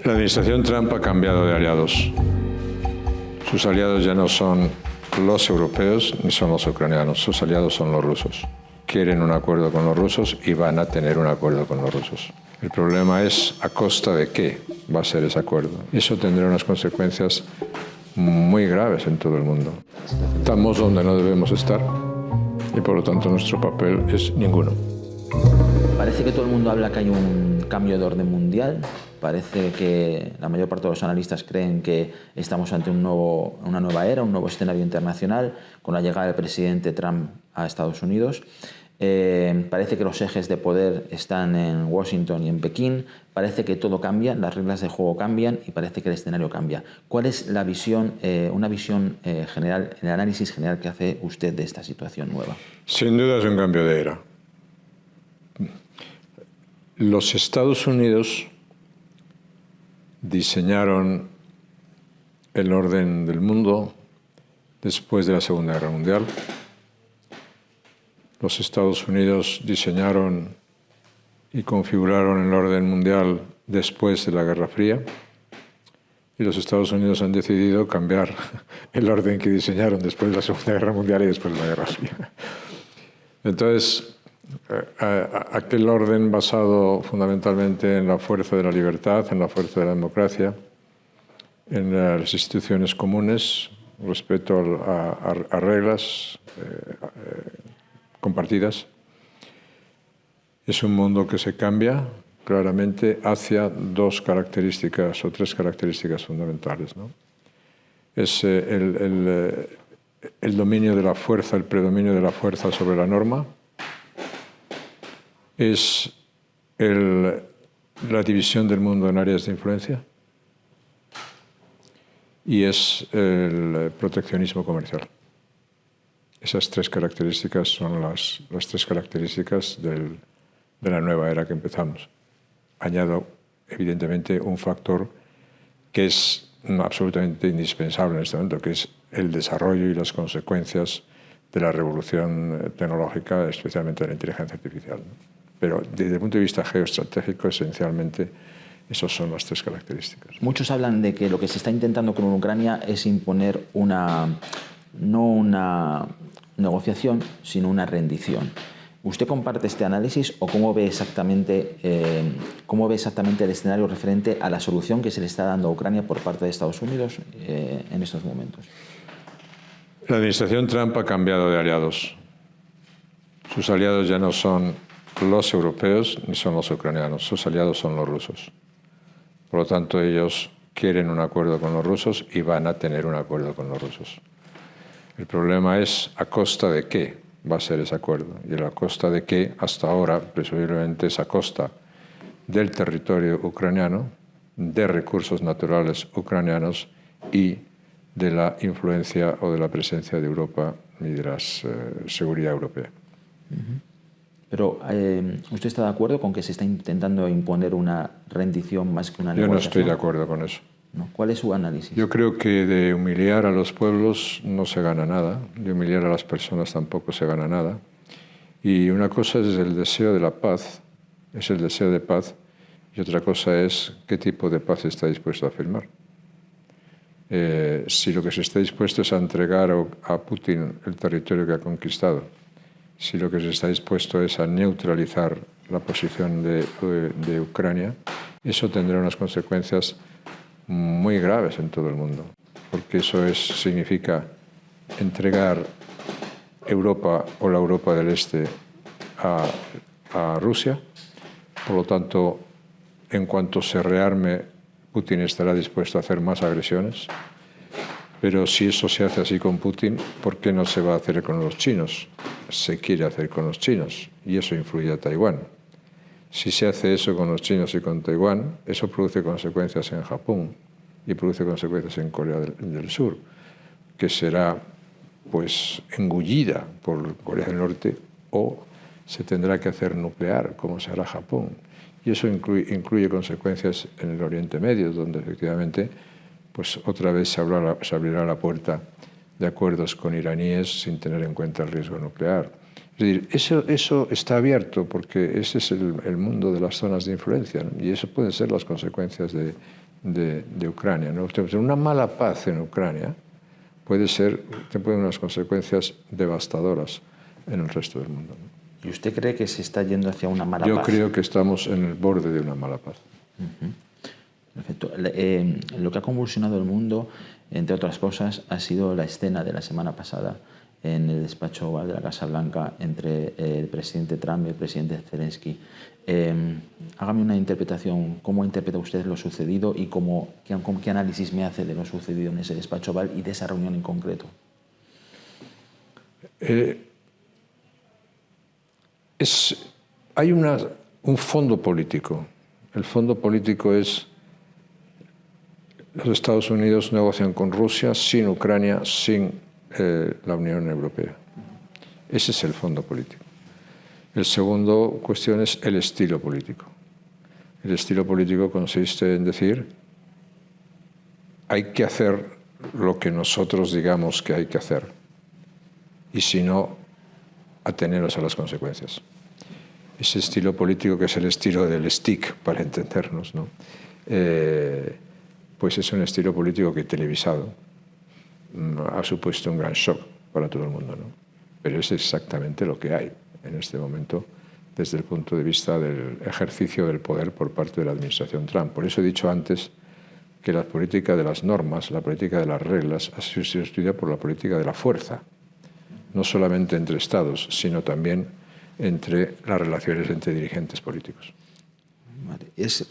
La administración Trump ha cambiado de aliados. Sus aliados ya no son los europeos ni son los ucranianos, sus aliados son los rusos. Quieren un acuerdo con los rusos y van a tener un acuerdo con los rusos. El problema es a costa de qué va a ser ese acuerdo. Eso tendrá unas consecuencias muy graves en todo el mundo. Estamos donde no debemos estar y por lo tanto nuestro papel es ninguno. Parece que todo el mundo habla que hay un cambio de orden mundial. Parece que la mayor parte de los analistas creen que estamos ante una nueva era, un nuevo escenario internacional con la llegada del presidente Trump a Estados Unidos. Parece que los ejes de poder están en Washington y en Pekín. Parece que todo cambia, las reglas de juego cambian y parece que el escenario cambia. ¿Cuál es la visión, una visión general, el análisis general que hace usted de esta situación nueva? Sin duda es un cambio de era. Los Estados Unidos diseñaron el orden del mundo después de la Segunda Guerra Mundial. Los Estados Unidos diseñaron y configuraron el orden mundial después de la Guerra Fría. Y los Estados Unidos han decidido cambiar el orden que diseñaron después de la Segunda Guerra Mundial y después de la Guerra Fría. Entonces, aquel orden basado fundamentalmente en la fuerza de la libertad, en la fuerza de la democracia, en las instituciones comunes, respeto a reglas compartidas, es un mundo que se cambia claramente hacia dos características o tres características fundamentales, ¿no? Es el dominio de la fuerza, el predominio de la fuerza sobre la norma, es la división del mundo en áreas de influencia y es el proteccionismo comercial. Esas tres características son las tres características de la nueva era que empezamos. Añado, evidentemente, un factor que es absolutamente indispensable en este momento, que es el desarrollo y las consecuencias de la revolución tecnológica, especialmente de la inteligencia artificial, ¿no? Pero desde el punto de vista geoestratégico, esencialmente, esas son las tres características. Muchos hablan de que lo que se está intentando con Ucrania es imponer no una negociación, sino una rendición. ¿Usted comparte este análisis o cómo ve exactamente el escenario referente a la solución que se le está dando a Ucrania por parte de Estados Unidos en estos momentos? La administración Trump ha cambiado de aliados. Sus aliados ya no son los europeos ni son los ucranianos, sus aliados son los rusos. Por lo tanto, ellos quieren un acuerdo con los rusos y van a tener un acuerdo con los rusos. El problema es a costa de qué va a ser ese acuerdo. Y a costa de qué, hasta ahora, presumiblemente es a costa del territorio ucraniano, de recursos naturales ucranianos y de la influencia o de la presencia de Europa y de la seguridad europea. Pero, ¿usted está de acuerdo con que se está intentando imponer una rendición más que una negociación? Yo no estoy de acuerdo con eso. ¿No? ¿Cuál es su análisis? Yo creo que de humillar a los pueblos no se gana nada, de humillar a las personas tampoco se gana nada. Y una cosa es el deseo de la paz, es el deseo de paz, y otra cosa es qué tipo de paz está dispuesto a firmar. Si lo que se está dispuesto es a entregar a Putin el territorio que ha conquistado, si lo que se está dispuesto es a neutralizar la posición de Ucrania, eso tendrá unas consecuencias muy graves en todo el mundo, porque eso significa entregar Europa o la Europa del Este a Rusia. Por lo tanto, en cuanto se rearme, Putin estará dispuesto a hacer más agresiones. Pero si eso se hace así con Putin, ¿por qué no se va a hacer con los chinos? Se quiere hacer con los chinos y eso influye a Taiwán. Si se hace eso con los chinos y con Taiwán, eso produce consecuencias en Japón y produce consecuencias en Corea del Sur, que será pues engullida por Corea del Norte o se tendrá que hacer nuclear, como se hará Japón. Y eso incluye consecuencias en el Oriente Medio, donde efectivamente pues otra vez se abrirá la puerta de acuerdos con iraníes sin tener en cuenta el riesgo nuclear. Es decir, eso está abierto porque ese es el mundo de las zonas de influencia, ¿no? Y eso pueden ser las consecuencias de de Ucrania, ¿no? Una mala paz en Ucrania puede tener unas consecuencias devastadoras en el resto del mundo, ¿no? ¿Y usted cree que se está yendo hacia una mala paz? Yo creo que estamos en el borde de una mala paz. Perfecto. Lo que ha convulsionado el mundo, entre otras cosas, ha sido la escena de la semana pasada en el despacho Oval de la Casa Blanca entre el presidente Trump y el presidente Zelensky. Hágame una interpretación. ¿Cómo interpreta usted lo sucedido y qué análisis me hace de lo sucedido en ese despacho Oval y de esa reunión en concreto? Hay un fondo político. El fondo político es: los Estados Unidos negocian con Rusia sin Ucrania, sin la Unión Europea. Ese es el fondo político. El segundo cuestión es el estilo político. El estilo político consiste en decir: hay que hacer lo que nosotros digamos que hay que hacer, y si no, ateneros a las consecuencias. Ese estilo político, que es el estilo del stick, para entendernos, ¿no? Pues es un estilo político que, televisado, ha supuesto un gran shock para todo el mundo, ¿no? Pero es exactamente lo que hay en este momento desde el punto de vista del ejercicio del poder por parte de la administración Trump. Por eso he dicho antes que la política de las normas, la política de las reglas, ha sido sustituida por la política de la fuerza, no solamente entre Estados, sino también entre las relaciones entre dirigentes políticos. ¿Es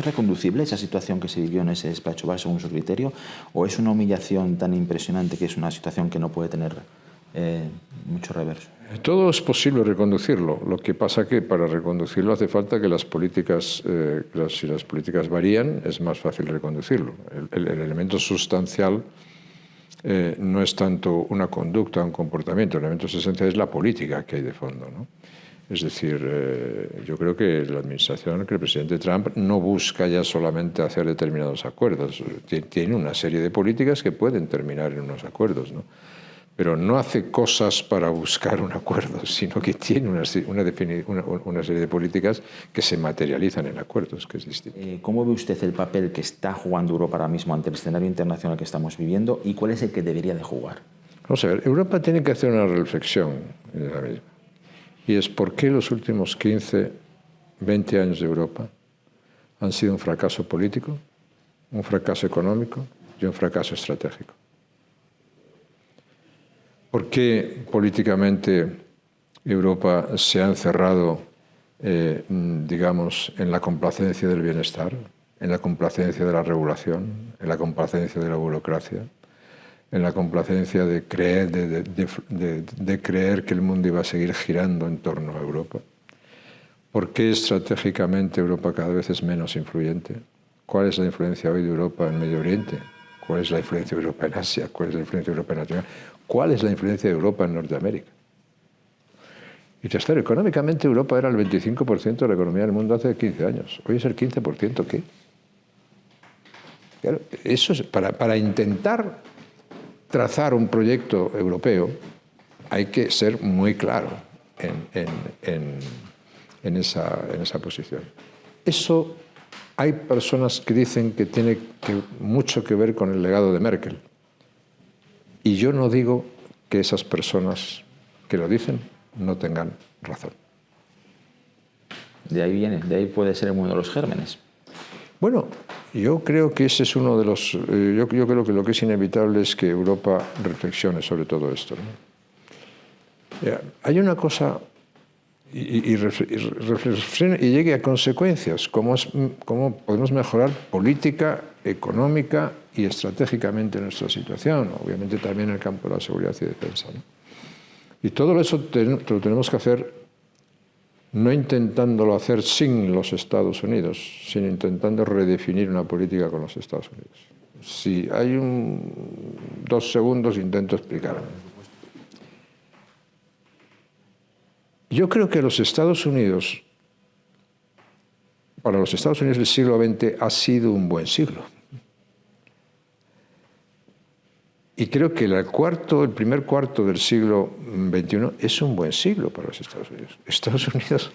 reconducible esa situación que se vivió en ese despacho Oval según su criterio, o es una humillación tan impresionante que es una situación que no puede tener mucho reverso? Todo es posible reconducirlo. Lo que pasa que para reconducirlo hace falta que las políticas, si las políticas varían, es más fácil reconducirlo. El elemento sustancial no es tanto una conducta, un comportamiento. El elemento sustancial es la política que hay de fondo, ¿no? Es decir, yo creo que la administración, que el presidente Trump no busca ya solamente hacer determinados acuerdos. Tiene una serie de políticas que pueden terminar en unos acuerdos, ¿no? Pero no hace cosas para buscar un acuerdo, sino que tiene una serie de políticas que se materializan en acuerdos, que es distinto. ¿Cómo ve usted el papel que está jugando Europa ahora mismo ante el escenario internacional que estamos viviendo y cuál es el que debería de jugar? Vamos a ver, Europa tiene que hacer una reflexión en la misma. Y es: ¿por qué los últimos 15, 20 años de Europa han sido un fracaso político, un fracaso económico y un fracaso estratégico? ¿Por qué políticamente Europa se ha encerrado, digamos, en la complacencia del bienestar, en la complacencia de la regulación, en la complacencia de la burocracia, en la complacencia de creer que el mundo iba a seguir girando en torno a Europa? ¿Por qué estratégicamente Europa cada vez es menos influyente? ¿Cuál es la influencia hoy de Europa en Medio Oriente? ¿Cuál es la influencia de Europa en Asia? ¿Cuál es la influencia de Europa en Latinoamérica? ¿Cuál es la influencia de Europa en Norteamérica? Y tercero, económicamente Europa era el 25% de la economía del mundo hace 15 años. Hoy es el 15%, ¿qué? Claro, eso es, para intentar trazar un proyecto europeo hay que ser muy claro en esa posición. Eso hay personas que dicen que tiene mucho que ver con el legado de Merkel. Y yo no digo que esas personas que lo dicen no tengan razón. De ahí viene, de ahí puede ser uno de los gérmenes. Bueno, yo creo que ese es uno de los... yo creo que lo que es inevitable es que Europa reflexione sobre todo esto, ¿no? Hay una cosa y reflexione y llegue a consecuencias, cómo podemos mejorar política, económica y estratégicamente nuestra situación, obviamente también en el campo de la seguridad y defensa, ¿no? Y todo eso lo tenemos que hacer no intentándolo hacer sin los Estados Unidos, sino intentando redefinir una política con los Estados Unidos. Si hay 2 segundos, intento explicarlo. Yo creo que los Estados Unidos, para los Estados Unidos el siglo XX ha sido un buen siglo. Y creo que el primer cuarto del siglo XXI es un buen siglo para los Estados Unidos. Estados Unidos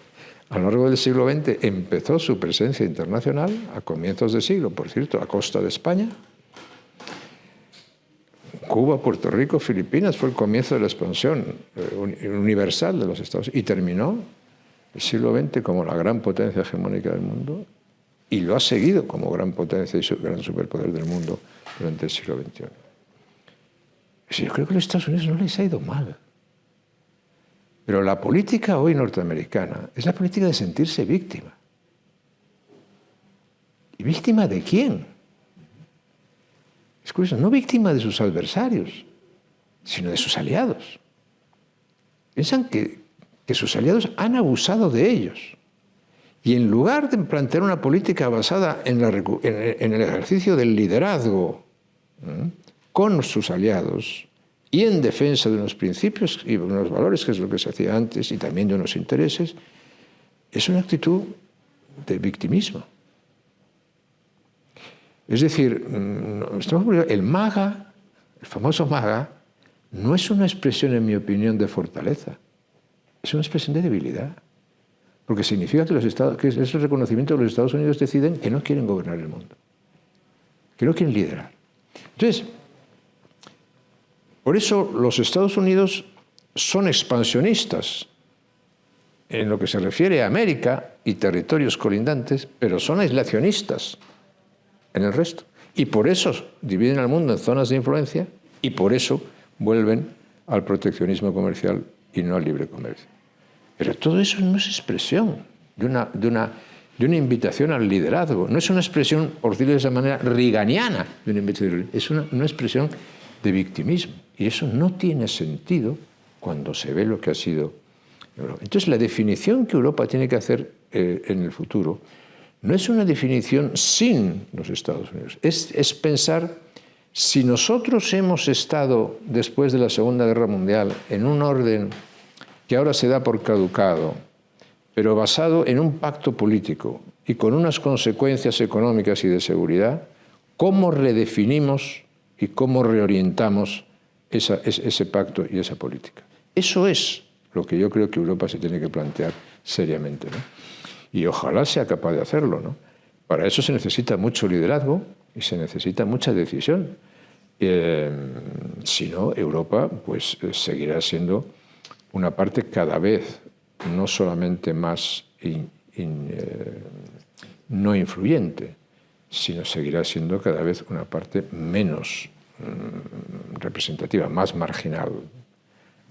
a lo largo del siglo XX empezó su presencia internacional a comienzos de siglo, por cierto, a costa de España. Cuba, Puerto Rico, Filipinas fue el comienzo de la expansión universal de los Estados Unidos y terminó el siglo XX como la gran potencia hegemónica del mundo y lo ha seguido como gran potencia y gran superpoder del mundo durante el siglo XXI. Yo creo que a los Estados Unidos no les ha ido mal. Pero la política hoy norteamericana es la política de sentirse víctima. ¿Y víctima de quién? Es curioso, no víctima de sus adversarios, sino de sus aliados. Piensan que sus aliados han abusado de ellos. Y en lugar de plantear una política basada en el ejercicio del liderazgo con sus aliados y en defensa de unos principios y unos valores, que es lo que se hacía antes, y también de unos intereses, es una actitud de victimismo. Es decir, el MAGA, el famoso MAGA, no es una expresión, en mi opinión, de fortaleza, es una expresión de debilidad. Porque significa que es el reconocimiento de que los Estados Unidos deciden que no quieren gobernar el mundo, que no quieren liderar. Entonces, por eso los Estados Unidos son expansionistas en lo que se refiere a América y territorios colindantes, pero son aislacionistas en el resto. Y por eso dividen al mundo en zonas de influencia y por eso vuelven al proteccionismo comercial y no al libre comercio. Pero todo eso no es expresión de una invitación al liderazgo. No es una expresión, por decirlo de esa manera, reaganiana de una invitación. Es una expresión de victimismo. Y eso no tiene sentido cuando se ve lo que ha sido Europa. Entonces, la definición que Europa tiene que hacer en el futuro no es una definición sin los Estados Unidos. Es pensar, si nosotros hemos estado, después de la Segunda Guerra Mundial, en un orden que ahora se da por caducado, pero basado en un pacto político y con unas consecuencias económicas y de seguridad, ¿cómo redefinimos y cómo reorientamos ese pacto y esa política? Eso es lo que yo creo que Europa se tiene que plantear seriamente, ¿no? Y ojalá sea capaz de hacerlo, ¿no? Para eso se necesita mucho liderazgo y se necesita mucha decisión. Si no, Europa pues, seguirá siendo una parte cada vez no solamente más no influyente, sino seguirá siendo cada vez una parte menos representativa, más marginal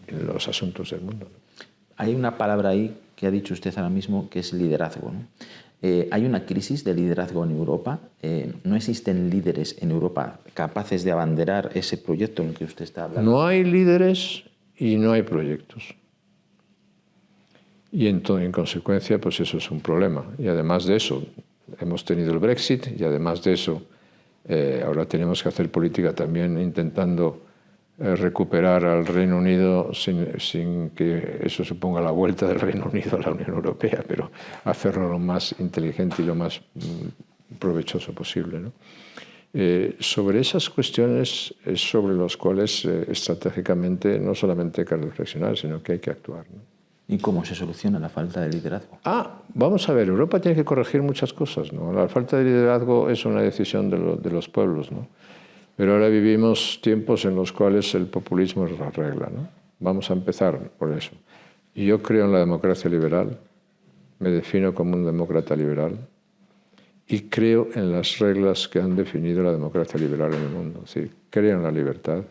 en los asuntos del mundo. Hay una palabra ahí que ha dicho usted ahora mismo, que es liderazgo, ¿no? Hay una crisis de liderazgo en Europa. No existen líderes en Europa capaces de abanderar ese proyecto en el que usted está hablando. No hay líderes y no hay proyectos. Y en consecuencia, pues eso es un problema. Y además de eso, hemos tenido el Brexit y además de eso, ahora tenemos que hacer política también intentando recuperar al Reino Unido sin que eso suponga la vuelta del Reino Unido a la Unión Europea, pero hacerlo lo más inteligente y lo más provechoso posible, ¿no? Sobre esas cuestiones es sobre las cuales estratégicamente no solamente hay que reflexionar, sino que hay que actuar, ¿no? ¿Y cómo se soluciona la falta de liderazgo? Vamos a ver, Europa tiene que corregir muchas cosas, ¿no? La falta de liderazgo es una decisión de los pueblos, ¿no? Pero ahora vivimos tiempos en los cuales el populismo es la regla, ¿no? Vamos a empezar por eso. Y yo creo en la democracia liberal, me defino como un demócrata liberal y creo en las reglas que han definido la democracia liberal en el mundo. Es decir, creo en la libertad,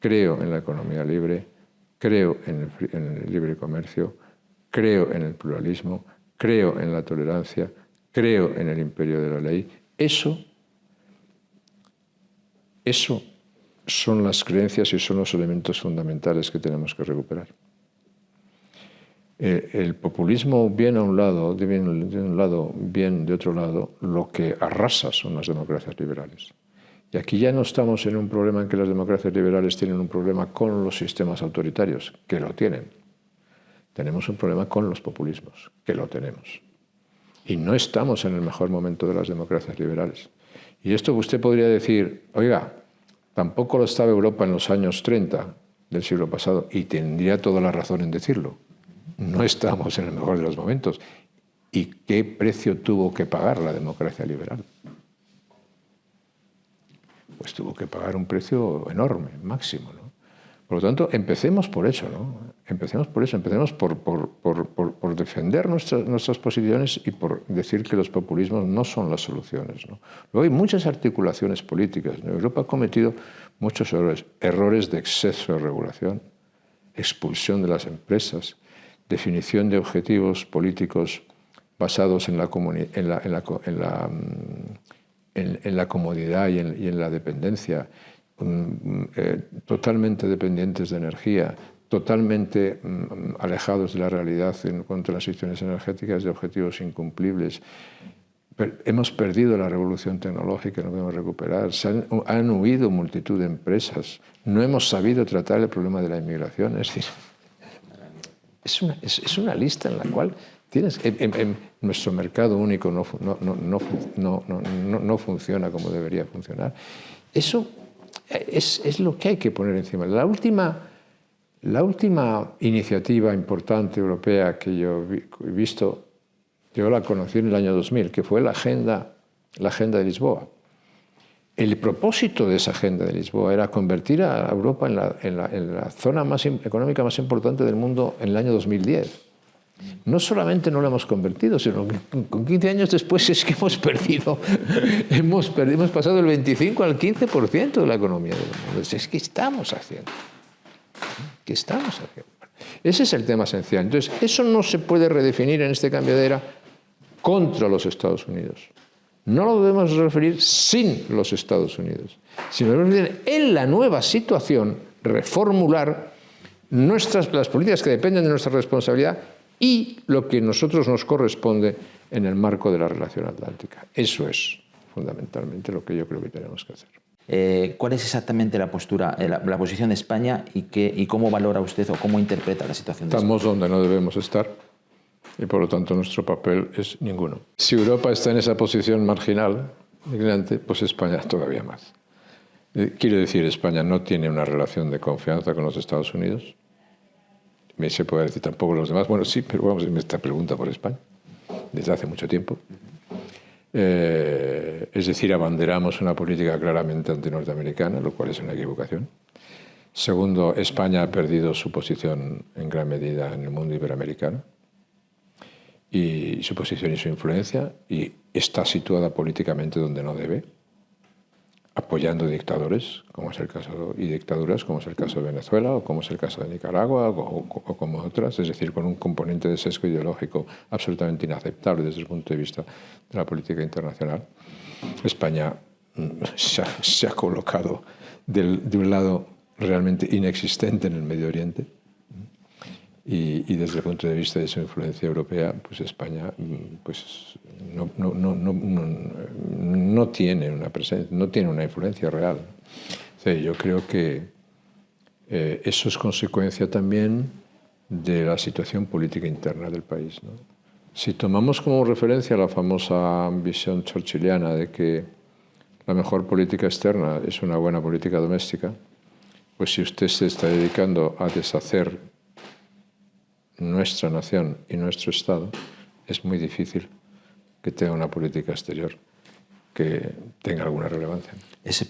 creo en la economía libre, creo en el libre comercio, creo en el pluralismo, creo en la tolerancia, creo en el imperio de la ley. Eso son las creencias y son los elementos fundamentales que tenemos que recuperar. El populismo bien a un lado, bien de otro lado, lo que arrasa son las democracias liberales. Y aquí ya no estamos en un problema en que las democracias liberales tienen un problema con los sistemas autoritarios, que lo tienen. Tenemos un problema con los populismos, que lo tenemos. Y no estamos en el mejor momento de las democracias liberales. Y esto usted podría decir, oiga, tampoco lo estaba Europa en los años 30 del siglo pasado, y tendría toda la razón en decirlo. No estamos en el mejor de los momentos. ¿Y qué precio tuvo que pagar la democracia liberal? Pues tuvo que pagar un precio enorme, máximo, ¿no? Por lo tanto, empecemos por eso, ¿no? Empecemos por eso, empecemos por defender nuestras posiciones y por decir que los populismos no son las soluciones, ¿no? Luego hay muchas articulaciones políticas, ¿no? Europa ha cometido muchos errores de exceso de regulación, expulsión de las empresas, definición de objetivos políticos basados en la comodidad y en la dependencia, totalmente dependientes de energía, totalmente alejados de la realidad en cuanto a las situaciones energéticas, de objetivos incumplibles. Hemos perdido la revolución tecnológica, no podemos recuperar. Han huido multitud de empresas. No hemos sabido tratar el problema de la inmigración. Es decir, es una lista en la cual tienes... nuestro mercado único no funciona como debería funcionar. Eso es lo que hay que poner encima. La última iniciativa importante europea que yo he visto, yo la conocí en el año 2000, que fue la Agenda de Lisboa. El propósito de esa Agenda de Lisboa era convertir a Europa en la zona económica más importante del mundo en el año 2010. No solamente no lo hemos convertido, sino que con 15 años después es que hemos pasado del 25 al 15% de la economía del mundo. Es que estamos haciendo. ¿Qué estamos haciendo? Ese es el tema esencial. Entonces, eso no se puede redefinir en este cambio de era contra los Estados Unidos. No lo debemos referir sin los Estados Unidos, sino debemos decir en la nueva situación reformular las políticas que dependen de nuestra responsabilidad y lo que a nosotros nos corresponde en el marco de la relación atlántica. Eso es fundamentalmente lo que yo creo que tenemos que hacer. ¿Cuál es exactamente la posición de España y cómo valora usted o cómo interpreta la situación de España? Estamos donde no debemos estar y por lo tanto nuestro papel es ninguno. Si Europa está en esa posición marginal, migrante, pues España todavía más. Quiero decir, España no tiene una relación de confianza con los Estados Unidos. Se puede decir tampoco los demás. Bueno, sí, pero vamos a hacer esta pregunta por España desde hace mucho tiempo. Es decir, abanderamos una política claramente antinorteamericana, lo cual es una equivocación. Segundo, España ha perdido su posición en gran medida en el mundo iberoamericano y su posición y su influencia, y está situada políticamente donde no debe, apoyando dictadores, como es el caso, y dictaduras, como es el caso de Venezuela, o como es el caso de Nicaragua, o como otras, es decir, con un componente de sesgo ideológico absolutamente inaceptable desde el punto de vista de la política internacional. España se ha colocado de un lado realmente inexistente en el Medio Oriente, y desde el punto de vista de su influencia europea, pues España pues no tiene una presencia, no tiene una influencia real. O sea, yo creo que eso es consecuencia también de la situación política interna del país, ¿no? Si tomamos como referencia la famosa visión churchilliana de que la mejor política externa es una buena política doméstica, pues si usted se está dedicando a deshacer nuestra nación y nuestro Estado, es muy difícil que tenga una política exterior que tenga alguna relevancia. Es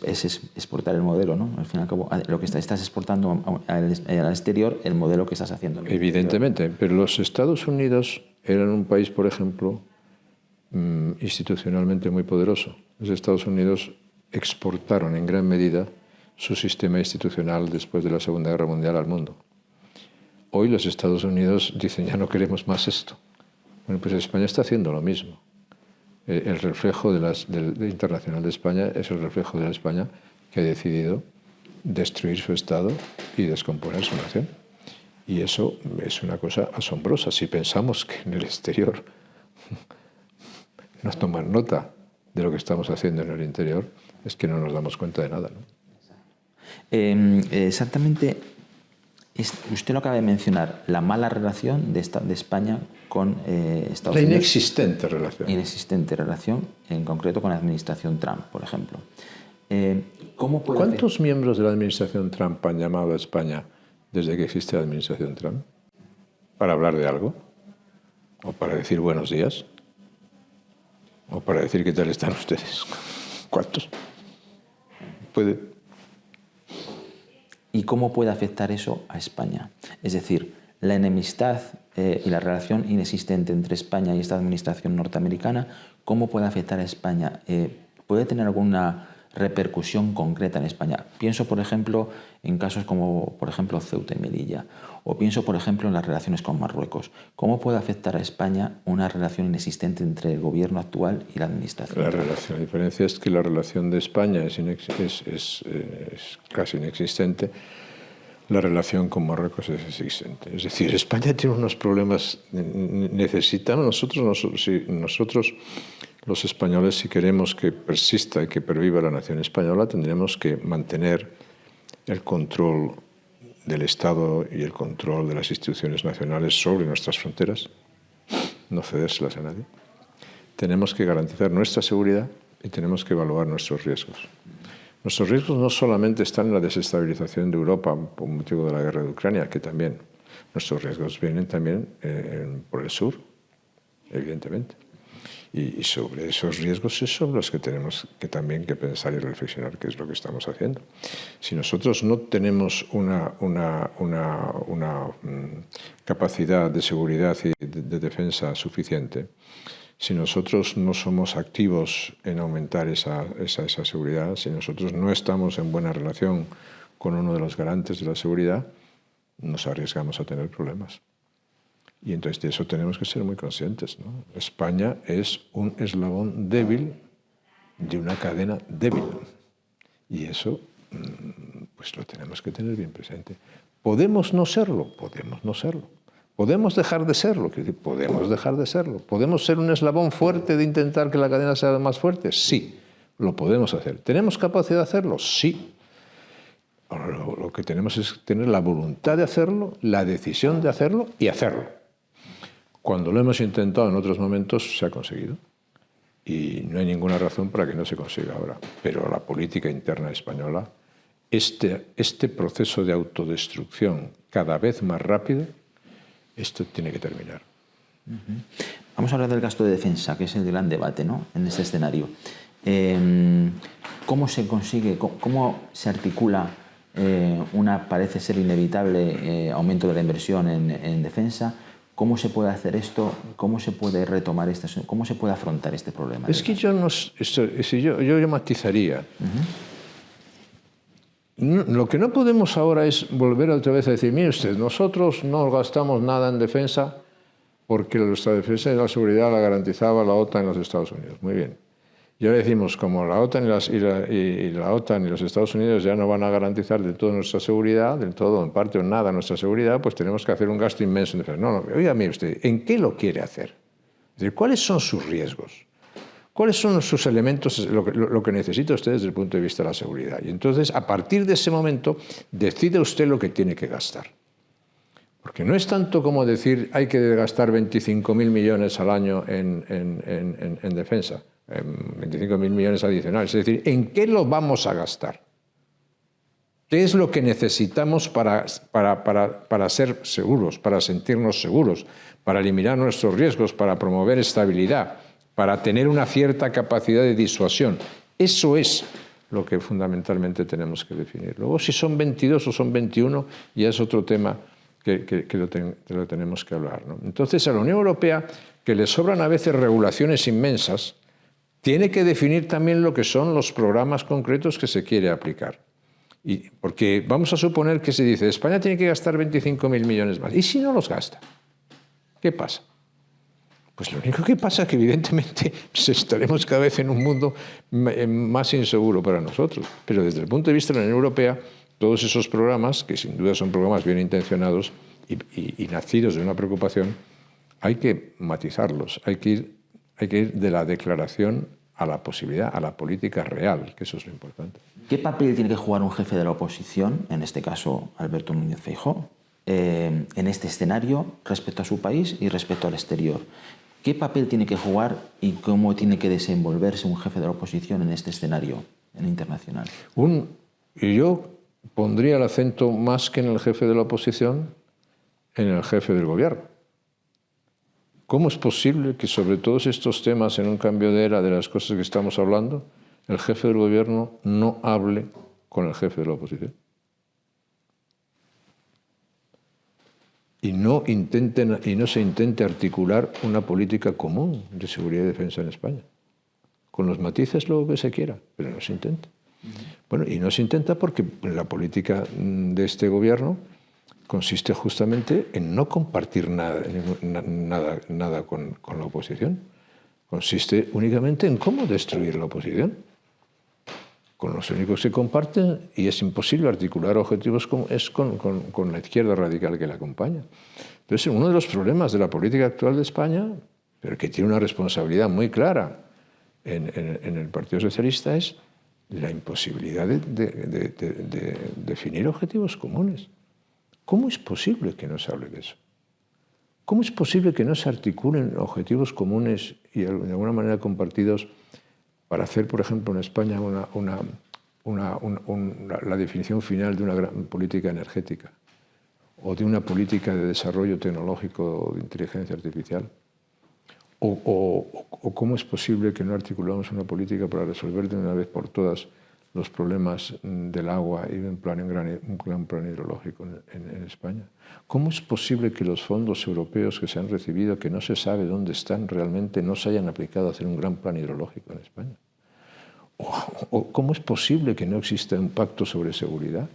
exportar el modelo, ¿no? Al fin y al cabo, lo que estás exportando al exterior, el modelo que estás haciendo. Evidentemente, pero los Estados Unidos eran un país, por ejemplo, institucionalmente muy poderoso. Los Estados Unidos exportaron en gran medida su sistema institucional después de la Segunda Guerra Mundial al mundo. Hoy los Estados Unidos dicen, ya no queremos más esto. Bueno, pues España está haciendo lo mismo. El reflejo del internacional de España es el reflejo de la España que ha decidido destruir su Estado y descomponer su nación. Y eso es una cosa asombrosa. Si pensamos que en el exterior nos toman nota de lo que estamos haciendo en el interior, es que no nos damos cuenta de nada, ¿no? Exactamente, usted lo acaba de mencionar, la mala relación de España con Estados Unidos. La inexistente relación. Inexistente relación, en concreto con la administración Trump, por ejemplo. ¿Cuántos miembros de la administración Trump han llamado a España desde que existe la administración Trump? para hablar de algo, o para decir buenos días, o para decir qué tal están ustedes. ¿Cuántos? Puede. ¿Y cómo puede afectar eso a España? Es decir, la enemistad y la relación inexistente entre España y esta administración norteamericana, ¿cómo puede afectar a España? ¿Puede tener alguna repercusión concreta en España? Pienso, por ejemplo, en casos como, por ejemplo, Ceuta y Melilla, o pienso, por ejemplo, en las relaciones con Marruecos. ¿Cómo puede afectar a España una relación inexistente entre el gobierno actual y la administración? La diferencia es que la relación de España es casi inexistente. La relación con Marruecos es existente. Es decir, España tiene unos problemas. Necesitamos nosotros, los españoles, si queremos que persista y que perviva la nación española, tendremos que mantener el control del Estado y el control de las instituciones nacionales sobre nuestras fronteras, no cedérselas a nadie. Tenemos que garantizar nuestra seguridad y tenemos que evaluar nuestros riesgos. Nuestros riesgos no solamente están en la desestabilización de Europa por motivo de la guerra de Ucrania, que también. Nuestros riesgos vienen también por el sur, evidentemente. Y sobre esos riesgos es sobre los que tenemos que también que pensar y reflexionar qué es lo que estamos haciendo. Si nosotros no tenemos una capacidad de seguridad y de defensa suficiente, si nosotros no somos activos en aumentar esa seguridad, si nosotros no estamos en buena relación con uno de los garantes de la seguridad, nos arriesgamos a tener problemas. Y entonces de eso tenemos que ser muy conscientes, ¿no? España es un eslabón débil de una cadena débil. Y eso pues lo tenemos que tener bien presente. ¿Podemos no serlo? Podemos no serlo. ¿Podemos dejar de serlo? Podemos dejar de serlo. ¿Podemos ser un eslabón fuerte de intentar que la cadena sea más fuerte? Sí, lo podemos hacer. ¿Tenemos capacidad de hacerlo? Sí. Ahora, lo que tenemos es tener la voluntad de hacerlo, la decisión de hacerlo y hacerlo. Cuando lo hemos intentado en otros momentos, se ha conseguido. Y no hay ninguna razón para que no se consiga ahora. Pero la política interna española, este proceso de autodestrucción cada vez más rápido, esto tiene que terminar. Vamos a hablar del gasto de defensa, que es el gran debate, ¿no?, en este escenario. ¿Cómo se consigue, cómo se articula parece ser inevitable aumento de la inversión en defensa? ¿Cómo se puede hacer esto? ¿Cómo se puede retomar cómo se puede afrontar este problema? Es que yo matizaría. Lo que no podemos ahora es volver otra vez a decir, mire usted, nosotros no gastamos nada en defensa porque nuestra defensa y la seguridad la garantizaba la OTAN y los Estados Unidos. Muy bien. Y ahora decimos, como la OTAN la OTAN y los Estados Unidos ya no van a garantizar del todo nuestra seguridad, del todo, en parte o nada nuestra seguridad, pues tenemos que hacer un gasto inmenso en defensa. No, oiga, mire usted, ¿en qué lo quiere hacer? Es decir, ¿cuáles son sus riesgos? ¿Cuáles son sus elementos, lo que necesita usted desde el punto de vista de la seguridad? Y entonces, a partir de ese momento, decide usted lo que tiene que gastar. Porque no es tanto como decir hay que gastar 25.000 millones al año en defensa, 25.000 millones adicionales. Es decir, ¿en qué lo vamos a gastar? ¿Qué es lo que necesitamos para ser seguros, para sentirnos seguros, para eliminar nuestros riesgos, para promover estabilidad, para tener una cierta capacidad de disuasión? Eso es lo que fundamentalmente tenemos que definir. Luego, si son 22 o son 21, ya es otro tema que lo tenemos que hablar, ¿no? Entonces, a la Unión Europea, que le sobran a veces regulaciones inmensas, tiene que definir también lo que son los programas concretos que se quiere aplicar. Porque vamos a suponer que se dice, España tiene que gastar 25.000 millones más. ¿Y si no los gasta? ¿Qué pasa? Pues lo único que pasa es que evidentemente estaremos cada vez en un mundo más inseguro para nosotros. Pero desde el punto de vista de la Unión Europea, todos esos programas, que sin duda son programas bien intencionados y nacidos de una preocupación, hay que matizarlos, hay que ir de la declaración a la posibilidad, a la política real, que eso es lo importante. ¿Qué papel tiene que jugar un jefe de la oposición, en este caso Alberto Núñez Feijóo, en este escenario respecto a su país y respecto al exterior? ¿Qué papel tiene que jugar y cómo tiene que desenvolverse un jefe de la oposición en este escenario internacional? Yo pondría el acento más que en el jefe de la oposición, en el jefe del gobierno. ¿Cómo es posible que sobre todos estos temas, en un cambio de era de las cosas que estamos hablando, el jefe del gobierno no hable con el jefe de la oposición? Y no se intente articular una política común de seguridad y defensa en España. Con los matices luego que se quiera, pero no se intenta. Bueno, y no se intenta porque la política de este gobierno consiste justamente en no compartir nada con la oposición. Consiste únicamente en cómo destruir la oposición. Con los únicos que comparten, y es imposible articular objetivos con la izquierda radical que la acompaña. Entonces, uno de los problemas de la política actual de España, pero que tiene una responsabilidad muy clara en el Partido Socialista, es la imposibilidad de definir objetivos comunes. ¿Cómo es posible que no se hable de eso? ¿Cómo es posible que no se articulen objetivos comunes y de alguna manera compartidos para hacer, por ejemplo, en España la definición final de una gran política energética o de una política de desarrollo tecnológico de inteligencia artificial? ¿O cómo es posible que no articulamos una política para resolver de una vez por todas los problemas del agua y de un gran plan hidrológico en España? ¿Cómo es posible que los fondos europeos que se han recibido, que no se sabe dónde están realmente, no se hayan aplicado a hacer un gran plan hidrológico en España? ¿O cómo es posible que no exista un pacto sobre seguridad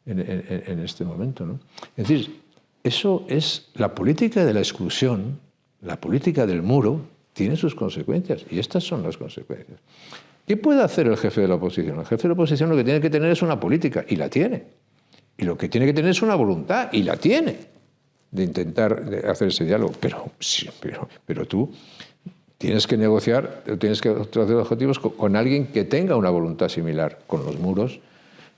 en este momento, ¿no? Es decir, eso es la política de la exclusión, la política del muro, tiene sus consecuencias, y estas son las consecuencias. ¿Qué puede hacer el jefe de la oposición? El jefe de la oposición lo que tiene que tener es una política, y la tiene. Y lo que tiene que tener es una voluntad, y la tiene, de intentar hacer ese diálogo. Pero tú tienes que negociar, tienes que hacer objetivos con alguien que tenga una voluntad similar. Con los muros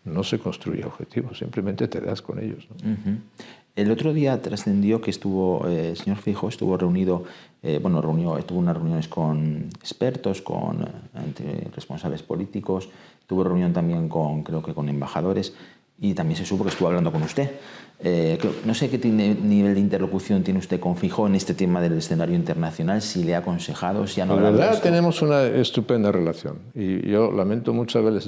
no se construye objetivos, simplemente te das con ellos, ¿no? El otro día trascendió que el señor Feijóo estuvo reunido, tuvo unas reuniones con expertos, con responsables políticos, tuvo reunión también creo que con embajadores, y también se supo que estuvo hablando con usted. No sé qué nivel de interlocución tiene usted con Feijóo en este tema del escenario internacional, si le ha aconsejado, si han hablado de esto. La verdad, tenemos una estupenda relación, y yo lamento mucho haberles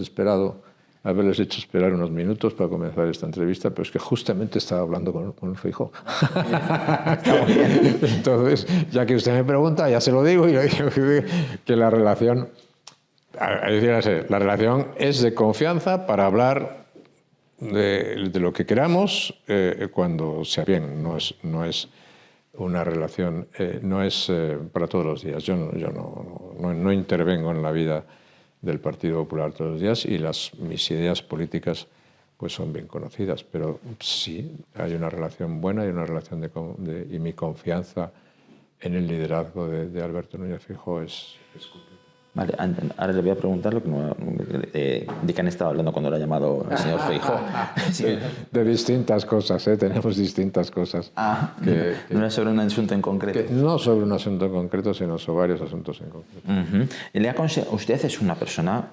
hecho esperar unos minutos para comenzar esta entrevista, pero es que justamente estaba hablando con Feijóo. Entonces, ya que usted me pregunta, ya se lo digo, y que la relación es de confianza para hablar de lo que queramos cuando sea bien. No es una relación, no es para todos los días. Yo no intervengo en la vida del Partido Popular todos los días, y mis ideas políticas pues son bien conocidas, pero sí hay una relación buena y una relación y mi confianza en el liderazgo de Alberto Núñez Feijóo es completa. Vale, ahora le voy a preguntar de qué han estado hablando cuando lo ha llamado el señor Feijóo. Sí. De distintas cosas, tenemos distintas cosas. No era sobre un asunto en concreto. No sobre un asunto en concreto, sino sobre varios asuntos en concreto. Usted es una persona,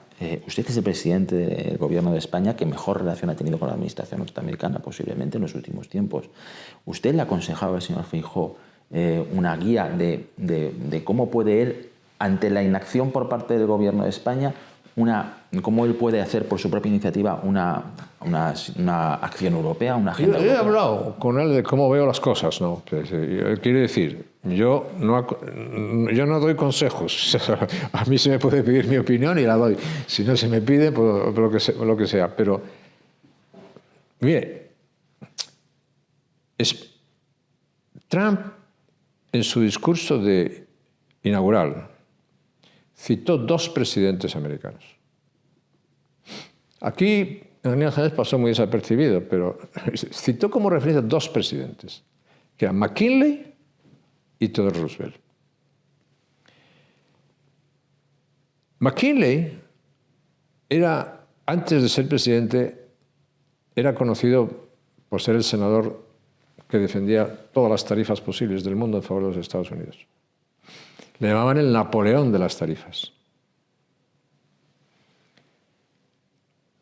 usted es el presidente del gobierno de España que mejor relación ha tenido con la administración norteamericana, posiblemente en los últimos tiempos. ¿Usted le aconsejaba al señor Feijóo una guía de cómo puede él, ante la inacción por parte del gobierno de España, cómo él puede hacer por su propia iniciativa una acción europea, una agenda europea? He hablado con él de cómo veo las cosas, ¿no? Quiere decir, yo no doy consejos. A mí se me puede pedir mi opinión y la doy. Si no se me pide, pues lo que sea. Pero, mire, Trump, en su discurso inaugural, citó 2 presidentes americanos. Aquí, en líneas generales, pasó muy desapercibido, pero citó como referencia 2 presidentes, que eran McKinley y Theodore Roosevelt. McKinley antes de ser presidente, era conocido por ser el senador que defendía todas las tarifas posibles del mundo en favor de los Estados Unidos. Le llamaban el Napoleón de las tarifas.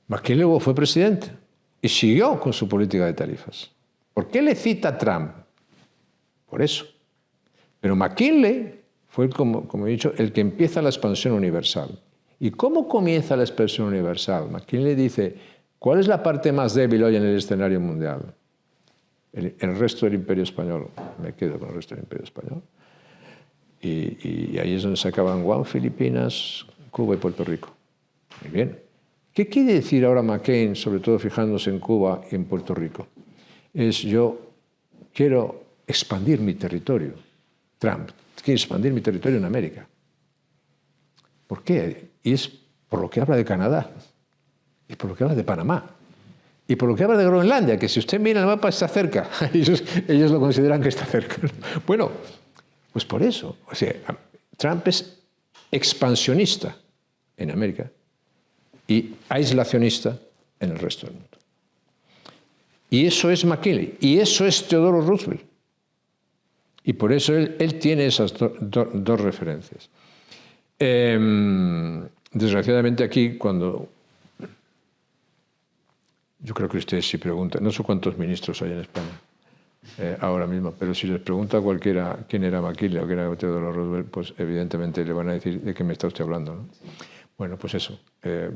McKinley luego fue presidente y siguió con su política de tarifas. ¿Por qué le cita Trump? Por eso. Pero McKinley fue, como he dicho, el que empieza la expansión universal. ¿Y cómo comienza la expansión universal? McKinley dice, ¿cuál es la parte más débil hoy en el escenario mundial? El resto del Imperio Español. Me quedo con el resto del Imperio Español. Y ahí es donde se acaban Guam, Filipinas, Cuba y Puerto Rico. Muy bien. ¿Qué quiere decir ahora McCain, sobre todo fijándose en Cuba y en Puerto Rico? Es yo quiero expandir mi territorio. Trump quiere expandir mi territorio en América. ¿Por qué? Y es por lo que habla de Canadá, y por lo que habla de Panamá, y por lo que habla de Groenlandia, que si usted mira el mapa está cerca. Ellos lo consideran que está cerca. Bueno, pues por eso. O sea, Trump es expansionista en América y aislacionista en el resto del mundo. Y eso es McKinley, y eso es Theodore Roosevelt. Y por eso él tiene esas dos referencias. Desgraciadamente aquí, cuando... Yo creo que ustedes si preguntan, no sé cuántos ministros hay en España ahora mismo, pero si les pregunta a cualquiera quién era McKinley o quién era Theodore Roosevelt, pues evidentemente le van a decir de qué me está usted hablando, ¿no? Bueno, pues eso.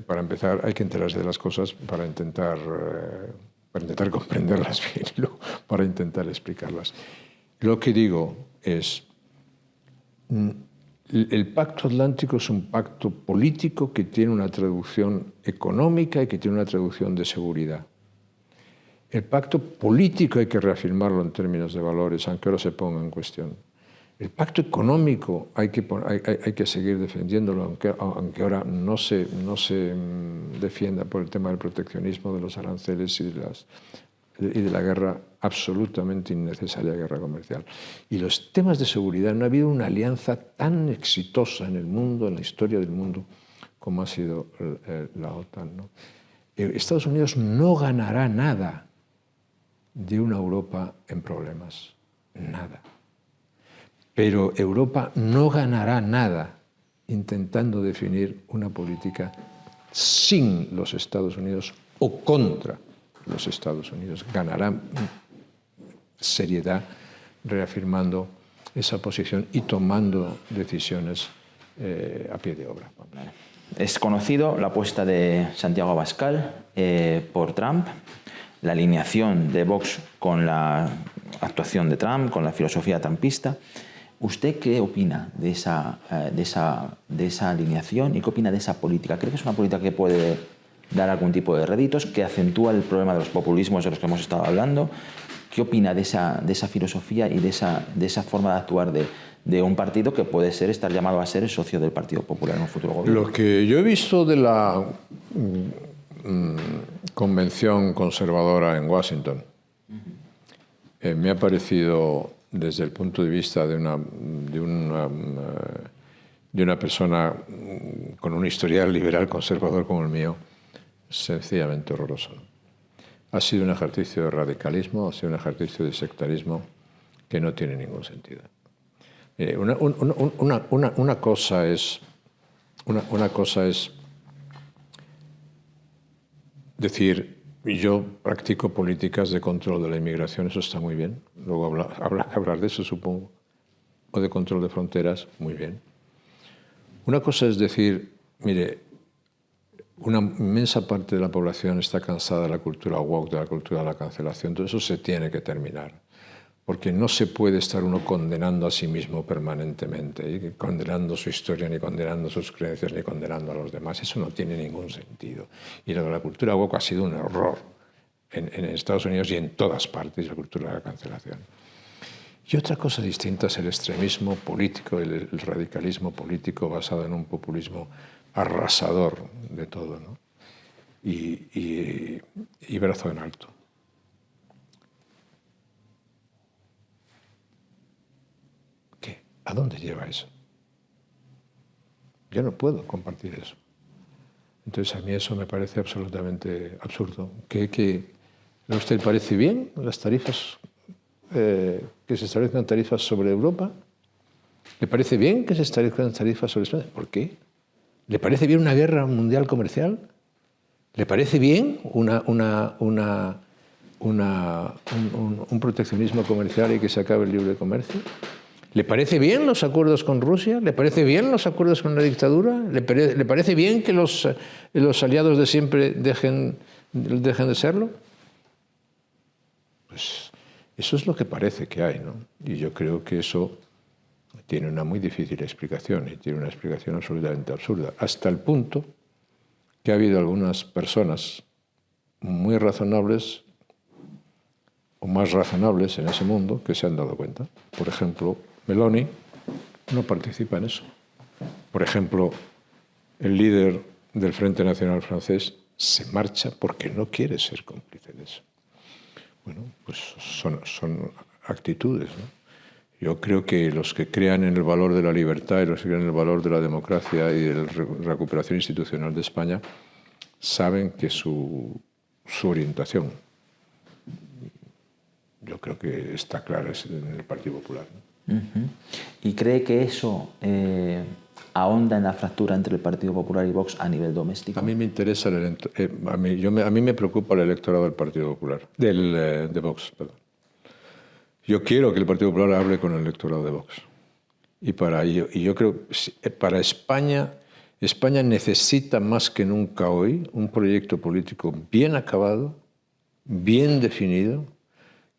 Para empezar, hay que enterarse de las cosas para intentar comprenderlas bien y luego para intentar explicarlas. Lo que digo es, el Pacto Atlántico es un pacto político que tiene una traducción económica y que tiene una traducción de seguridad. El pacto político hay que reafirmarlo en términos de valores, aunque ahora se ponga en cuestión. El pacto económico hay que seguir defendiéndolo, aunque ahora no se defienda por el tema del proteccionismo, de los aranceles y de la guerra, absolutamente innecesaria guerra comercial. Y los temas de seguridad, no ha habido una alianza tan exitosa en el mundo, en la historia del mundo, como ha sido la OTAN, ¿no? Estados Unidos no ganará nada de una Europa en problemas, nada. Pero Europa no ganará nada intentando definir una política sin los Estados Unidos o contra los Estados Unidos. Ganará seriedad reafirmando esa posición y tomando decisiones a pie de obra. Es conocido la apuesta de Santiago Abascal por Trump, la alineación de Vox con la actuación de Trump, con la filosofía trumpista. ¿Usted qué opina de esa alineación y qué opina de esa política? ¿Cree que es una política que puede dar algún tipo de réditos, que acentúa el problema de los populismos de los que hemos estado hablando? ¿Qué opina de esa filosofía y de esa forma de actuar de un partido que puede estar llamado a ser el socio del Partido Popular en un futuro gobierno? Lo que yo he visto de la convención conservadora en Washington me ha parecido, desde el punto de vista de una persona con un historial liberal conservador como el mío, sencillamente horroroso. Ha sido un ejercicio de radicalismo, ha sido un ejercicio de sectarismo que no tiene ningún sentido. Una cosa es decir, yo practico políticas de control de la inmigración, eso está muy bien. Luego hablar de eso, supongo. O de control de fronteras, muy bien. Una cosa es decir, mire, una inmensa parte de la población está cansada de la cultura woke, de la cultura de la cancelación. Entonces eso se tiene que terminar. Porque no se puede estar uno condenando a sí mismo permanentemente, y condenando su historia, ni condenando sus creencias, ni condenando a los demás. Eso no tiene ningún sentido. Y lo de la cultura woke ha sido un error en Estados Unidos y en todas partes, la cultura de la cancelación. Y otra cosa distinta es el extremismo político, el radicalismo político basado en un populismo arrasador de todo, ¿no? Y brazo en alto. ¿Qué? ¿A dónde lleva eso? Yo no puedo compartir eso. Entonces a mí eso me parece absolutamente absurdo. ¿A usted le parece bien las tarifas, que se establezcan tarifas sobre Europa? ¿Le parece bien que se establezcan tarifas sobre España? ¿Por qué? ¿Le parece bien una guerra mundial comercial? ¿Le parece bien un proteccionismo comercial y que se acabe el libre comercio? ¿Le parece bien los acuerdos con Rusia? ¿Le parece bien los acuerdos con la dictadura? ¿Le parece bien que los aliados de siempre dejen de serlo? Pues eso es lo que parece que hay, ¿no? Y yo creo que eso tiene una muy difícil explicación, y tiene una explicación absolutamente absurda, hasta el punto que ha habido algunas personas muy razonables o más razonables en ese mundo que se han dado cuenta. Por ejemplo, Meloni no participa en eso. Por ejemplo, el líder del Frente Nacional francés se marcha porque no quiere ser cómplice de eso. Bueno, pues son actitudes, ¿no? Yo creo que los que crean en el valor de la libertad y los que crean en el valor de la democracia y de la recuperación institucional de España saben que su orientación, yo creo que está clara, es en el Partido Popular, ¿no? ¿Y cree que eso ahonda en la fractura entre el Partido Popular y Vox a nivel doméstico? A mí me interesa a mí me preocupa el electorado del Partido Popular, de Vox, perdón. Yo quiero que el Partido Popular hable con el electorado de Vox. Y yo creo que para España necesita más que nunca hoy un proyecto político bien acabado, bien definido,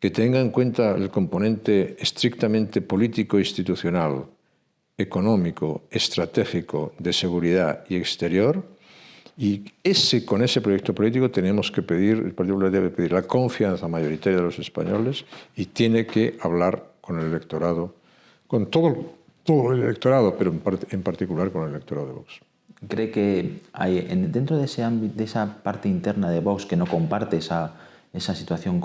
que tenga en cuenta el componente estrictamente político, institucional, económico, estratégico, de seguridad y exterior. Y con ese proyecto político tenemos que pedir, el Partido Popular debe pedir la confianza mayoritaria de los españoles y tiene que hablar con el electorado, con todo el electorado, pero en particular con el electorado de Vox. ¿Cree que hay, dentro de esa parte interna de Vox que no comparte esa situación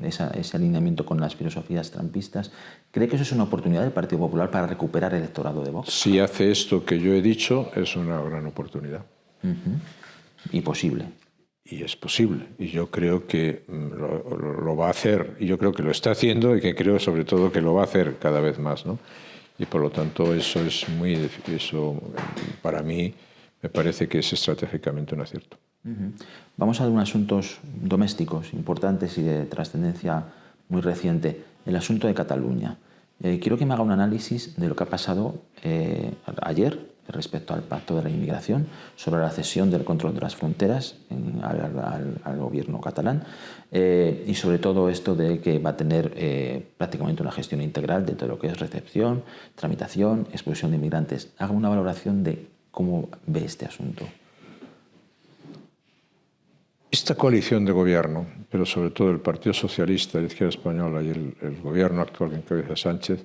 ese alineamiento con las filosofías trumpistas, cree que eso es una oportunidad del Partido Popular para recuperar el electorado de Vox? Si hace esto que yo he dicho, es una gran oportunidad. Y posible. Y es posible. Y yo creo que lo va a hacer. Y yo creo que lo está haciendo y que creo sobre todo que lo va a hacer cada vez más, ¿no? Y por lo tanto eso para mí me parece que es estratégicamente un acierto. Vamos a ver unos asuntos domésticos importantes y de trascendencia muy reciente. El asunto de Cataluña. Quiero que me haga un análisis de lo que ha pasado ayer respecto al pacto de la inmigración, sobre la cesión del control de las fronteras al gobierno catalán y sobre todo esto de que va a tener prácticamente una gestión integral de todo lo que es recepción, tramitación, expulsión de inmigrantes. Haga una valoración de cómo ve este asunto. Esta coalición de gobierno, pero sobre todo el Partido Socialista, la Izquierda Española y el gobierno actual que encabeza Sánchez,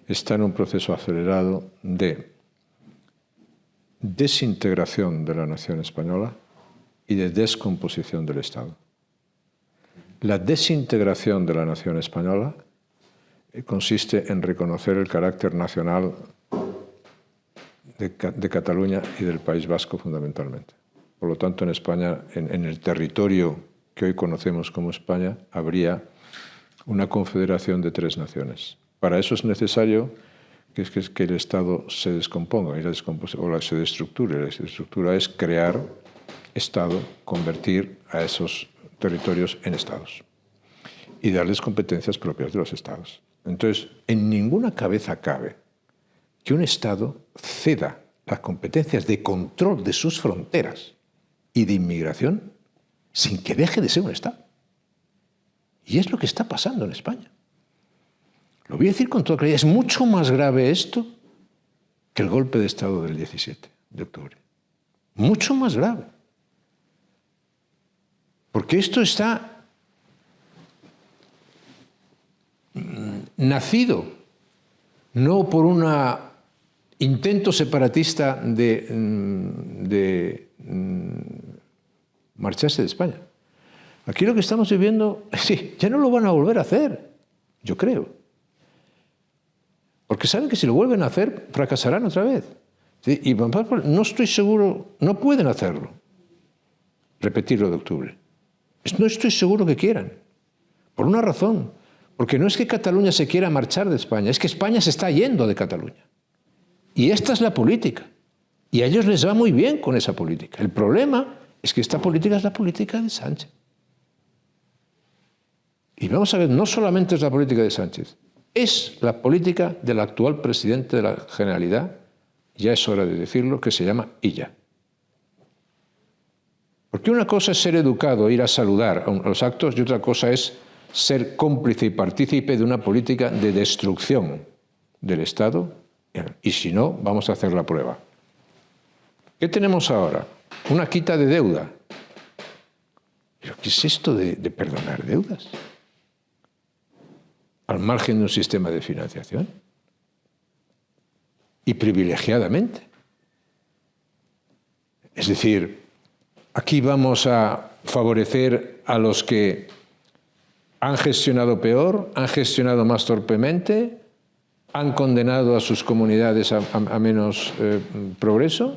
está en un proceso acelerado de desintegración de la nación española y de descomposición del Estado. La desintegración de la nación española consiste en reconocer el carácter nacional de Cataluña y del País Vasco fundamentalmente. Por lo tanto, en España, en el territorio que hoy conocemos como España, habría una confederación de 3 naciones. Para eso es necesario que el Estado se descomponga o se destructure. La destructura es crear Estado, convertir a esos territorios en Estados y darles competencias propias de los Estados. Entonces, en ninguna cabeza cabe que un Estado ceda las competencias de control de sus fronteras y de inmigración sin que deje de ser un Estado. Y es lo que está pasando en España. Lo voy a decir con toda claridad, es mucho más grave esto que el golpe de Estado del 17 de octubre. Mucho más grave. Porque esto está nacido no por un intento separatista de marcharse de España. Aquí lo que estamos viviendo, sí, ya no lo van a volver a hacer, yo creo. Porque saben que si lo vuelven a hacer, fracasarán otra vez. ¿Sí? Y no estoy seguro, no pueden hacerlo. Repetir lo de octubre. No estoy seguro que quieran. Por una razón. Porque no es que Cataluña se quiera marchar de España, es que España se está yendo de Cataluña. Y esta es la política. Y a ellos les va muy bien con esa política. El problema es que esta política es la política de Sánchez. Y vamos a ver, no solamente es la política de Sánchez, es la política del actual presidente de la Generalidad, ya es hora de decirlo, que se llama Illa. Porque una cosa es ser educado, ir a saludar a los actos, y otra cosa es ser cómplice y partícipe de una política de destrucción del Estado, y si no, vamos a hacer la prueba. ¿Qué tenemos ahora? Una quita de deuda. ¿Pero qué es esto de perdonar deudas? Al margen de un sistema de financiación. Y privilegiadamente. Es decir, aquí vamos a favorecer a los que han gestionado peor, han gestionado más torpemente, han condenado a sus comunidades a menos progreso.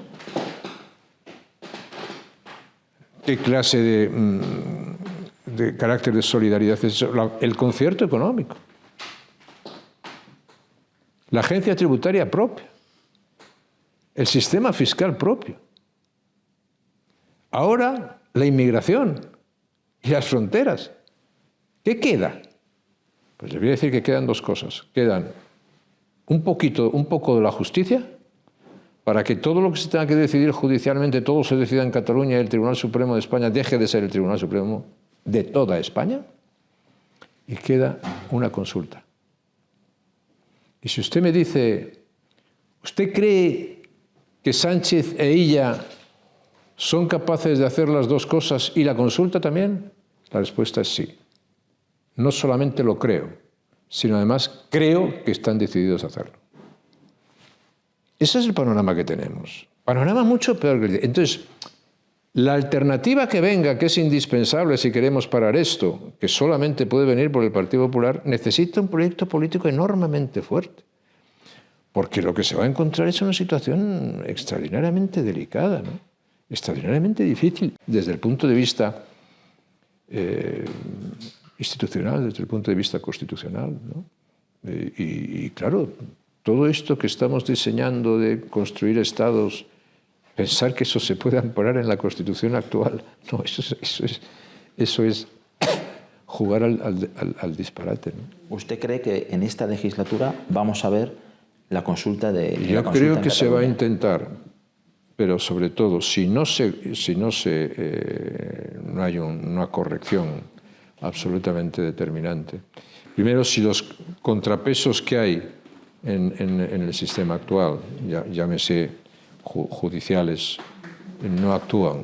¿Qué clase de carácter de solidaridad es eso? El concierto económico. La agencia tributaria propia. El sistema fiscal propio. Ahora, la inmigración y las fronteras. ¿Qué queda? Pues les voy a decir que quedan dos cosas. Quedan un poco de la justicia, para que todo lo que se tenga que decidir judicialmente, todo se decida en Cataluña y el Tribunal Supremo de España deje de ser el Tribunal Supremo de toda España, y queda una consulta. Y si usted me dice, ¿usted cree que Sánchez e Illa son capaces de hacer las dos cosas y la consulta también? La respuesta es sí. No solamente lo creo, sino además creo que están decididos a hacerlo. Ese es el panorama que tenemos. Panorama mucho peor que el de... Entonces, la alternativa que venga, que es indispensable si queremos parar esto, que solamente puede venir por el Partido Popular, necesita un proyecto político enormemente fuerte. Porque lo que se va a encontrar es una situación extraordinariamente delicada, ¿no? Extraordinariamente difícil desde el punto de vista institucional, desde el punto de vista constitucional, ¿no? Y claro, todo esto que estamos diseñando de construir estados, pensar que eso se puede amparar en la Constitución actual, no, eso es jugar al disparate, ¿no? ¿Usted cree que en esta legislatura vamos a ver la consulta de Yo creo que se va a intentar, pero sobre todo, si no hay una corrección absolutamente determinante. Primero, si los contrapesos que hay en el sistema actual, llámese judiciales, no actúan,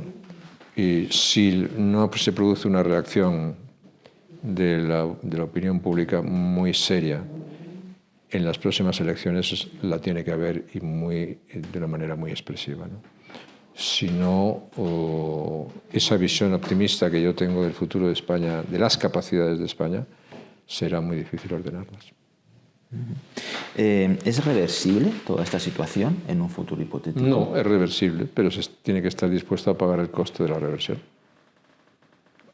y si no se produce una reacción de la opinión pública muy seria, en las próximas elecciones la tiene que haber y de una manera muy expresiva, ¿no? Si no, esa visión optimista que yo tengo del futuro de España, de las capacidades de España, será muy difícil ordenarlas. ¿Es reversible toda esta situación en un futuro hipotético? No, es reversible, pero se tiene que estar dispuesto a pagar el coste de la reversión.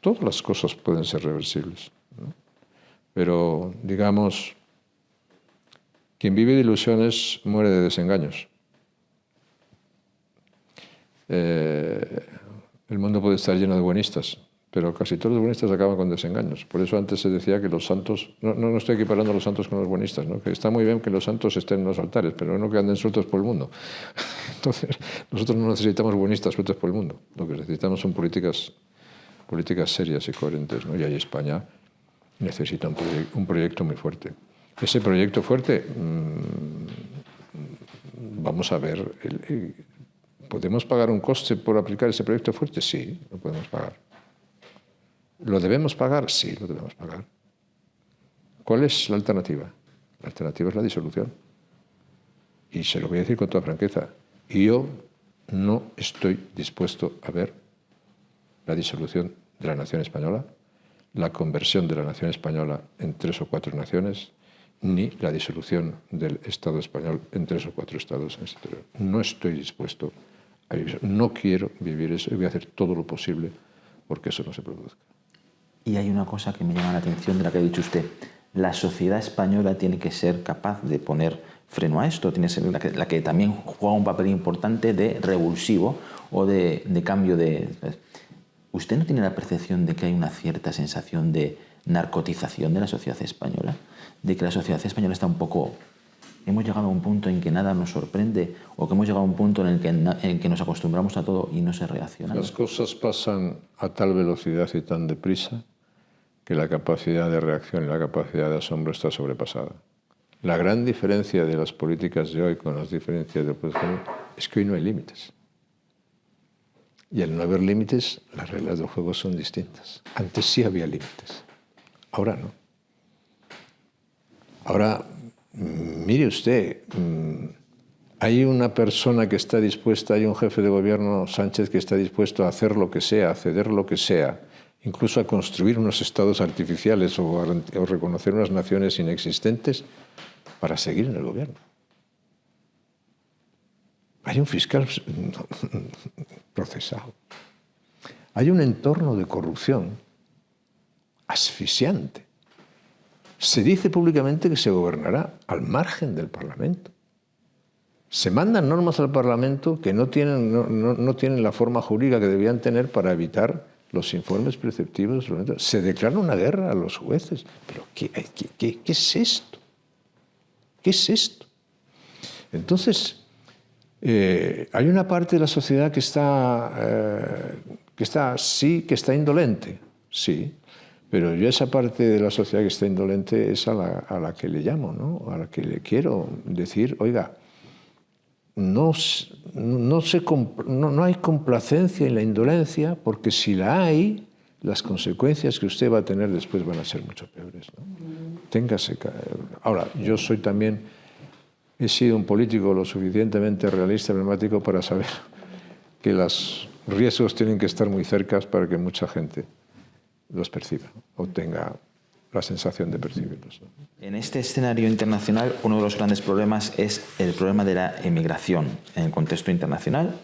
Todas las cosas pueden ser reversibles, ¿no? Pero, digamos, quien vive de ilusiones muere de desengaños. El mundo puede estar lleno de buenistas, pero casi todos los buenistas acaban con desengaños. Por eso antes se decía que los santos... No estoy equiparando a los santos con los buenistas, ¿no? Que está muy bien que los santos estén en los altares, pero no que anden sueltos por el mundo. Entonces, nosotros no necesitamos buenistas sueltos por el mundo. Lo que necesitamos son políticas serias y coherentes, ¿no? Y ahí España necesita un proyecto muy fuerte. Ese proyecto fuerte, vamos a ver... ¿Podemos pagar un coste por aplicar ese proyecto fuerte? Sí, lo podemos pagar. ¿Lo debemos pagar? Sí, lo debemos pagar. ¿Cuál es la alternativa? La alternativa es la disolución. Y se lo voy a decir con toda franqueza. Yo no estoy dispuesto a ver la disolución de la nación española, la conversión de la nación española en 3 o 4 naciones, ni la disolución del Estado español en 3 o 4 estados en el exterior. No estoy dispuesto a vivir eso. No quiero vivir eso y voy a hacer todo lo posible porque eso no se produzca. Y hay una cosa que me llama la atención de la que ha dicho usted. La sociedad española tiene que ser capaz de poner freno a esto, tiene que ser la que también juega un papel importante de revulsivo o de cambio de... ¿Usted no tiene la percepción de que hay una cierta sensación de narcotización de la sociedad española, de que la sociedad española está un poco... Hemos llegado a un punto en que nada nos sorprende o que hemos llegado a un punto en el que nos acostumbramos a todo y no se reacciona. Las cosas pasan a tal velocidad y tan deprisa que la capacidad de reacción y la capacidad de asombro está sobrepasada. La gran diferencia de las políticas de hoy con las diferencias del pasado es que hoy no hay límites. Y al no haber límites, las reglas del juego son distintas. Antes sí había límites, ahora no. Ahora, mire usted, hay una persona que está dispuesta, hay un jefe de gobierno, Sánchez, que está dispuesto a hacer lo que sea, a ceder lo que sea, incluso a construir unos estados artificiales o reconocer unas naciones inexistentes para seguir en el gobierno. Hay un fiscal procesado. Hay un entorno de corrupción asfixiante. Se dice públicamente que se gobernará al margen del Parlamento. Se mandan normas al Parlamento que no tienen la forma jurídica que debían tener para evitar los informes preceptivos. Se declara una guerra a los jueces. ¿Pero qué es esto? ¿Qué es esto? Entonces, hay una parte de la sociedad que está indolente, sí, pero yo esa parte de la sociedad que está indolente es a la que le llamo, ¿no? A la que le quiero decir, oiga, no hay complacencia en la indolencia, porque si la hay, las consecuencias que usted va a tener después van a ser mucho peores, ¿no? Téngase. Ahora, yo he sido un político lo suficientemente realista y pragmático para saber que los riesgos tienen que estar muy cerca para que mucha gente los perciba o tenga la sensación de percibirlos, ¿no? En este escenario internacional, uno de los grandes problemas es el problema de la emigración en el contexto internacional.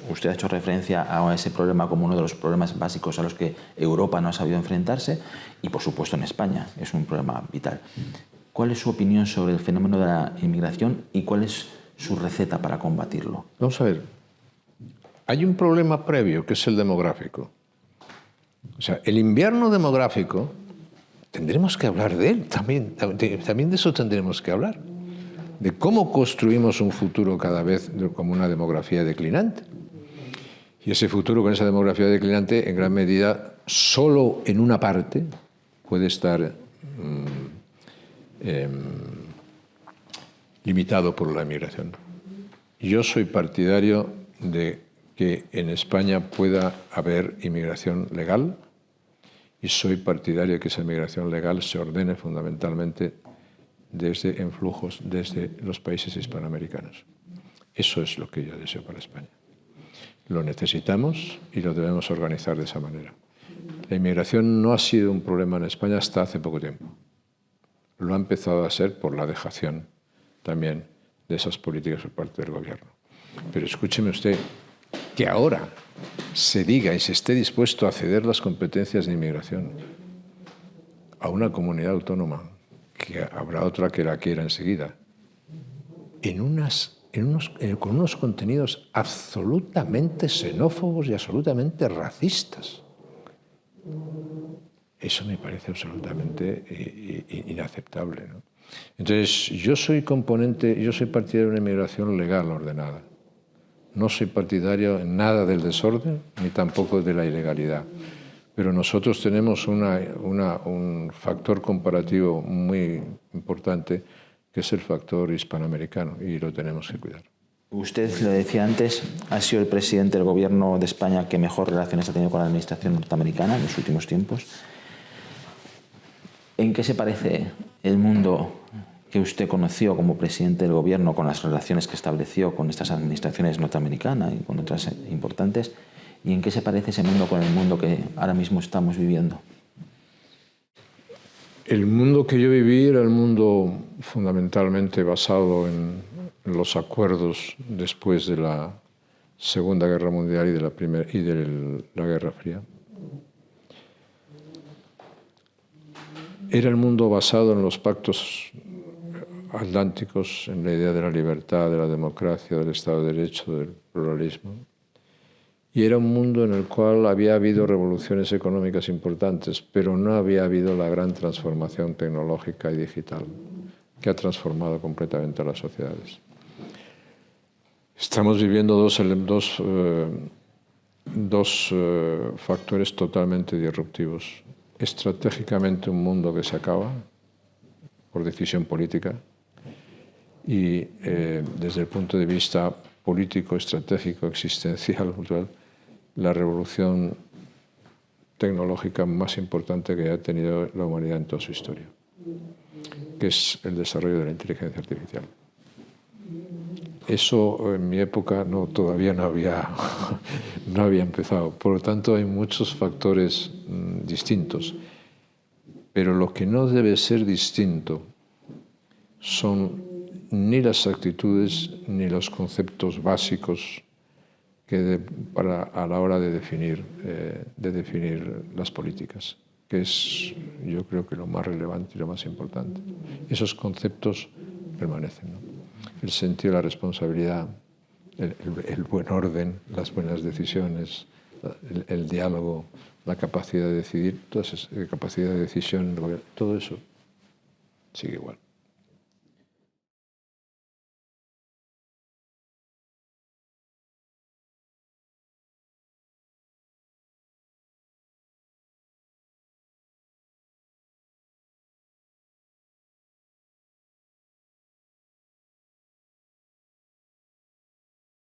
Usted ha hecho referencia a ese problema como uno de los problemas básicos a los que Europa no ha sabido enfrentarse y, por supuesto, en España es un problema vital. ¿Cuál es su opinión sobre el fenómeno de la inmigración y cuál es su receta para combatirlo? Vamos a ver. Hay un problema previo que es el demográfico. O sea, el invierno demográfico, tendremos que hablar de él, también de eso tendremos que hablar. De cómo construimos un futuro cada vez como una demografía declinante. Y ese futuro con esa demografía declinante, en gran medida, solo en una parte puede estar limitado por la inmigración. Yo soy partidario de que en España pueda haber inmigración legal y soy partidario de que esa inmigración legal se ordene fundamentalmente en flujos desde los países hispanoamericanos. Eso es lo que yo deseo para España. Lo necesitamos y lo debemos organizar de esa manera. La inmigración no ha sido un problema en España hasta hace poco tiempo. Lo ha empezado a ser por la dejación también de esas políticas por parte del gobierno. Pero escúcheme usted, que ahora se diga y se esté dispuesto a ceder las competencias de inmigración a una comunidad autónoma, que habrá otra que la quiera enseguida, con unos contenidos absolutamente xenófobos y absolutamente racistas. Eso me parece absolutamente inaceptable, ¿no? Entonces, yo soy partidario de una inmigración legal ordenada. No soy partidario en nada del desorden, ni tampoco de la ilegalidad. Pero nosotros tenemos un factor comparativo muy importante, que es el factor hispanoamericano, y lo tenemos que cuidar. Usted lo decía antes, ha sido el presidente del gobierno de España que mejor relaciones ha tenido con la administración norteamericana en los últimos tiempos. ¿En qué se parece el mundo que usted conoció como presidente del gobierno con las relaciones que estableció con estas administraciones norteamericanas y con otras importantes? ¿Y en qué se parece ese mundo con el mundo que ahora mismo estamos viviendo? El mundo que yo viví era el mundo fundamentalmente basado en los acuerdos después de la Segunda Guerra Mundial y de la Guerra Fría. Era el mundo basado en los pactos atlánticos, en la idea de la libertad, de la democracia, del Estado de Derecho, del pluralismo. Y era un mundo en el cual había habido revoluciones económicas importantes, pero no había habido la gran transformación tecnológica y digital que ha transformado completamente a las sociedades. Estamos viviendo dos factores totalmente disruptivos. Estratégicamente, un mundo que se acaba por decisión política, y desde el punto de vista político, estratégico, existencial, cultural, la revolución tecnológica más importante que ha tenido la humanidad en toda su historia, que es el desarrollo de la inteligencia artificial. Eso en mi época todavía no había empezado. Por lo tanto, hay muchos factores distintos. Pero lo que no debe ser distinto son ni las actitudes ni los conceptos básicos a la hora de definir las políticas, que es, yo creo, que lo más relevante y lo más importante. Esos conceptos permanecen, ¿no? El sentido de la responsabilidad, el buen orden, las buenas decisiones, el diálogo, la capacidad de decidir, capacidad de decisión, todo eso sigue igual.